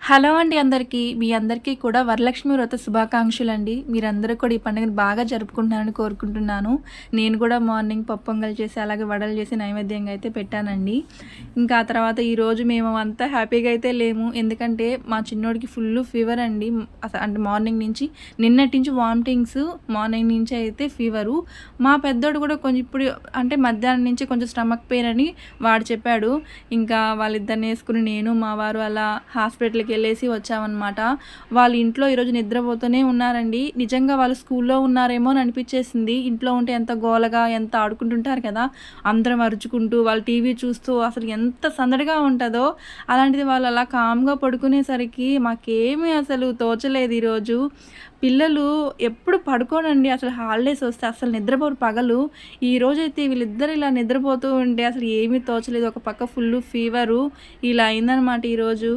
Hello అండి అందరికీ. మీ అందరికీ కూడా వరలక్ష్మి వ్రత శుభాకాంక్షలండి. మీరందరూ కూడా ఈ పండుగను బాగా జరుపుకుంటున్నారని కోరుకుంటున్నాను. నేను కూడా మార్నింగ్ పప్పొంగల్ చేసి, అలాగే వడలు చేసి నైవేద్యంగా అయితే పెట్టానండి. ఇంకా ఆ తర్వాత ఈరోజు మేము అంతా హ్యాపీగా అయితే లేము. ఎందుకంటే మా చిన్నోడికి ఫుల్లు ఫీవర్ అండి. అంటే మార్నింగ్ నుంచి నిన్నటి నుంచి వామిటింగ్స్, మార్నింగ్ నుంచి అయితే ఫీవరు. మా పెద్దోడు కూడా కొంచెం ఇప్పుడు అంటే మధ్యాహ్నం నుంచి కొంచెం స్టమక్ పెయిన్ అని వాడు చెప్పాడు. ఇంకా వాళ్ళిద్దరిని వేసుకుని నేను మా వారు అలా హాస్పిటల్కి వెళ్ళేసి వచ్చామన్నమాట. వాళ్ళ ఇంట్లో ఈరోజు నిద్రపోతూనే ఉన్నారండి. నిజంగా వాళ్ళు స్కూల్లో ఉన్నారేమో అని అనిపించేసింది. ఇంట్లో ఉంటే ఎంత గోలగా ఎంత ఆడుకుంటుంటారు కదా, అందరం అరుచుకుంటూ వాళ్ళు టీవీ చూస్తూ అసలు ఎంత సందడిగా ఉంటుందో, అలాంటిది వాళ్ళు అలా కామ్గా పడుకునేసరికి మాకేమీ అసలు తోచలేదు ఈరోజు. పిల్లలు ఎప్పుడు పడుకోనండి, అసలు హాలిడేస్ వస్తే అసలు నిద్రపోరు పగలు. ఈరోజైతే వీళ్ళిద్దరు ఇలా నిద్రపోతూ ఉంటే అసలు ఏమీ తోచలేదు. ఒక పక్క ఫుల్ ఫీవరు ఇలా అయిందనమాట ఈరోజు.